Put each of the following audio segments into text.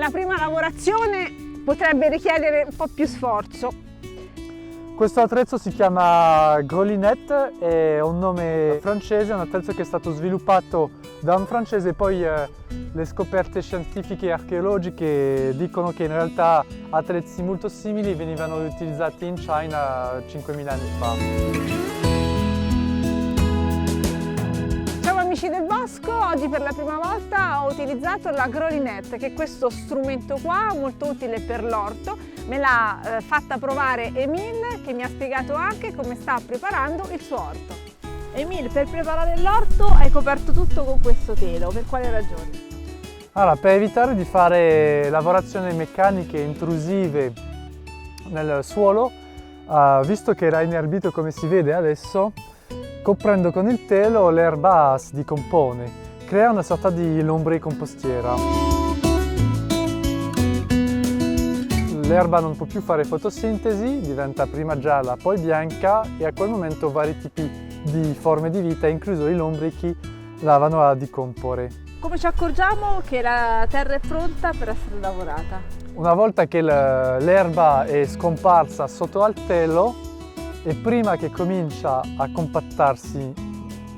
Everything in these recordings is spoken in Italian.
la prima lavorazione potrebbe richiedere un po' più sforzo. Questo attrezzo si chiama Grelinette, è un nome francese, è un attrezzo che è stato sviluppato da un francese, poi le scoperte scientifiche e archeologiche dicono che in realtà attrezzi molto simili venivano utilizzati in Cina 5.000 anni fa. Amici del bosco, oggi per la prima volta ho utilizzato la Grelinette, che è questo strumento qua molto utile per l'orto. Me l'ha fatta provare Emile, che mi ha spiegato anche come sta preparando il suo orto. Emile, per preparare l'orto hai coperto tutto con questo telo, per quale ragione? Allora, per evitare di fare lavorazioni meccaniche intrusive nel suolo, visto che era inerbito come si vede adesso, coprendo con il telo l'erba si decompone, crea una sorta di lombricompostiera. L'erba non può più fare fotosintesi, diventa prima gialla, poi bianca e a quel momento vari tipi di forme di vita, incluso i lombrichi, la vanno a decomporre. Come ci accorgiamo che la terra è pronta per essere lavorata? Una volta che l'erba è scomparsa sotto al telo, e prima che comincia a compattarsi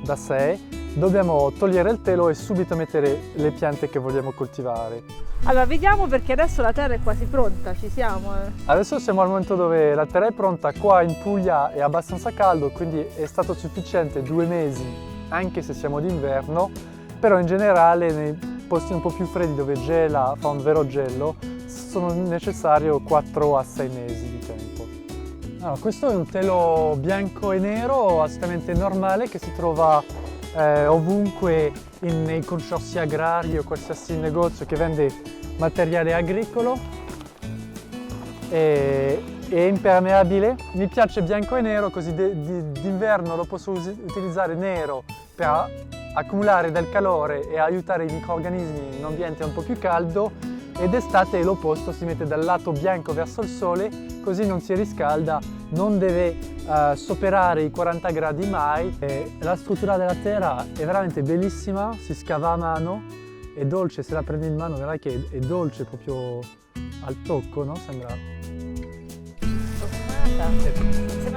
da sé, dobbiamo togliere il telo e subito mettere le piante che vogliamo coltivare. Allora vediamo, perché adesso la terra è quasi pronta, ci siamo. Adesso siamo al momento dove la terra è pronta. Qua in Puglia è abbastanza caldo, quindi è stato sufficiente 2 mesi, anche se siamo d'inverno, però in generale nei posti un po' più freddi dove gela, fa un vero gelo, sono necessari 4 a 6 mesi di tempo. Allora, questo è un telo bianco e nero assolutamente normale che si trova ovunque nei consorzi agrari o qualsiasi negozio che vende materiale agricolo. È impermeabile. Mi piace bianco e nero, così d'inverno lo posso utilizzare nero per accumulare del calore e aiutare i microrganismi in un ambiente un po' più caldo, e d'estate è l'opposto, si mette dal lato bianco verso il sole, così non si riscalda, non deve superare i 40 gradi mai. La struttura della terra è veramente bellissima, si scava a mano, è dolce, se la prendi in mano vedrai che è dolce proprio al tocco, no? Sembra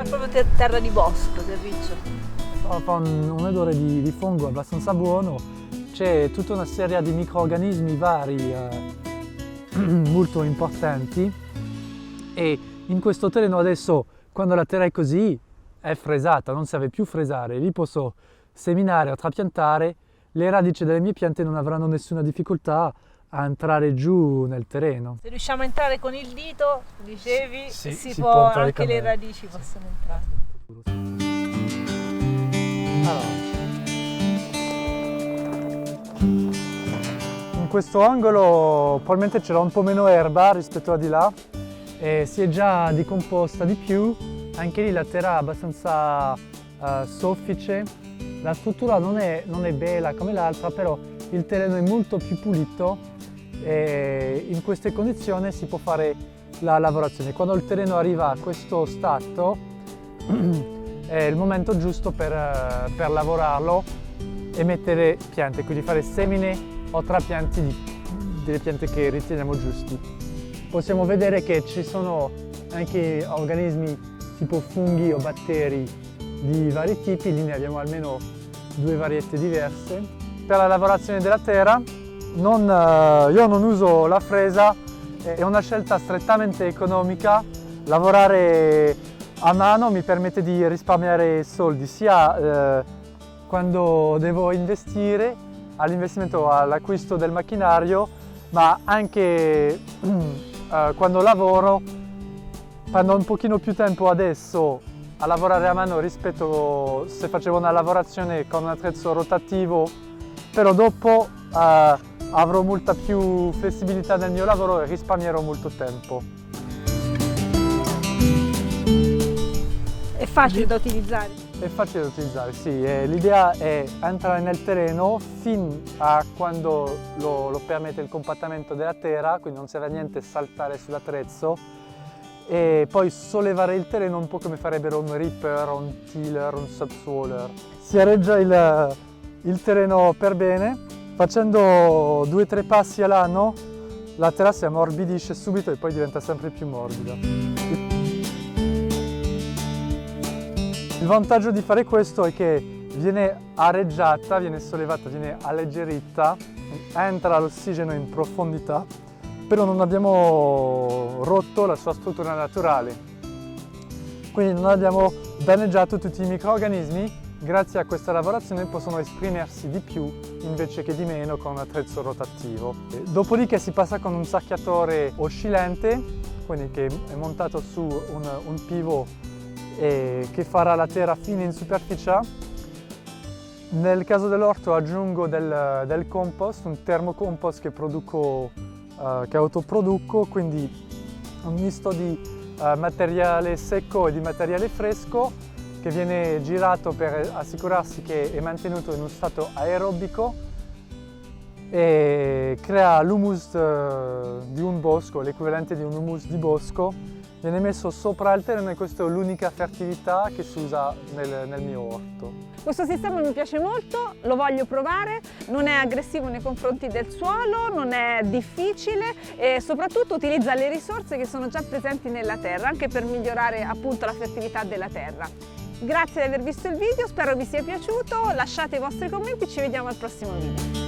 proprio terra di bosco, terriccio. Fa un odore di fungo abbastanza buono, c'è tutta una serie di microrganismi vari molto importanti, e in questo terreno adesso, quando la terra è così, è fresata, non serve più fresare, lì posso seminare o trapiantare, le radici delle mie piante non avranno nessuna difficoltà a entrare giù nel terreno. Se riusciamo a entrare con il dito, dicevi, sì, si si può, può entrare anche con le me. radici possono entrare. Allora, in questo angolo probabilmente c'era un po' meno erba rispetto a di là, e si è già decomposta di più. Anche lì la terra è abbastanza soffice, la struttura non è bella come l'altra, però il terreno è molto più pulito e in queste condizioni si può fare la lavorazione. Quando il terreno arriva a questo stato è il momento giusto per lavorarlo e mettere piante, quindi fare semine o trapianti delle piante che riteniamo giusti. Possiamo vedere che ci sono anche organismi tipo funghi o batteri di vari tipi, lì ne abbiamo almeno 2 varietà diverse. Per la lavorazione della terra io non uso la fresa, è una scelta strettamente economica. Lavorare a mano mi permette di risparmiare soldi sia quando devo investire, all'investimento all'acquisto del macchinario, ma anche quando lavoro. Prendo un pochino più tempo adesso a lavorare a mano rispetto se facevo una lavorazione con un attrezzo rotativo, però dopo avrò molta più flessibilità nel mio lavoro e risparmierò molto tempo. È facile da utilizzare? È facile da utilizzare, sì. L'idea è entrare nel terreno fin a quando lo permette il compattamento della terra, quindi non serve a niente saltare sull'attrezzo, e poi sollevare il terreno un po' come farebbero un ripper, un tiller, un subswaller. Si areggia il terreno per bene, facendo 2 o 3 passi all'anno la terra si ammorbidisce subito e poi diventa sempre più morbida. Il vantaggio di fare questo è che viene areggiata, viene sollevata, viene alleggerita, entra l'ossigeno in profondità, però non abbiamo rotto la sua struttura naturale. Quindi non abbiamo danneggiato tutti i microrganismi. Grazie a questa lavorazione possono esprimersi di più invece che di meno con un attrezzo rotativo. Dopodiché si passa con un sarchiatore oscillante, quindi che è montato su un pivot e che farà la terra fine in superficie. Nel caso dell'orto aggiungo del compost, un termocompost che autoproduco, quindi un misto di materiale secco e di materiale fresco che viene girato per assicurarsi che è mantenuto in uno stato aerobico e crea l'humus di un bosco, l'equivalente di un humus di bosco. Viene messo sopra il terreno e questa è l'unica fertilità che si usa nel mio orto. Questo sistema mi piace molto, lo voglio provare, non è aggressivo nei confronti del suolo, non è difficile e soprattutto utilizza le risorse che sono già presenti nella terra, anche per migliorare appunto la fertilità della terra. Grazie di aver visto il video, spero vi sia piaciuto, lasciate i vostri commenti e ci vediamo al prossimo video.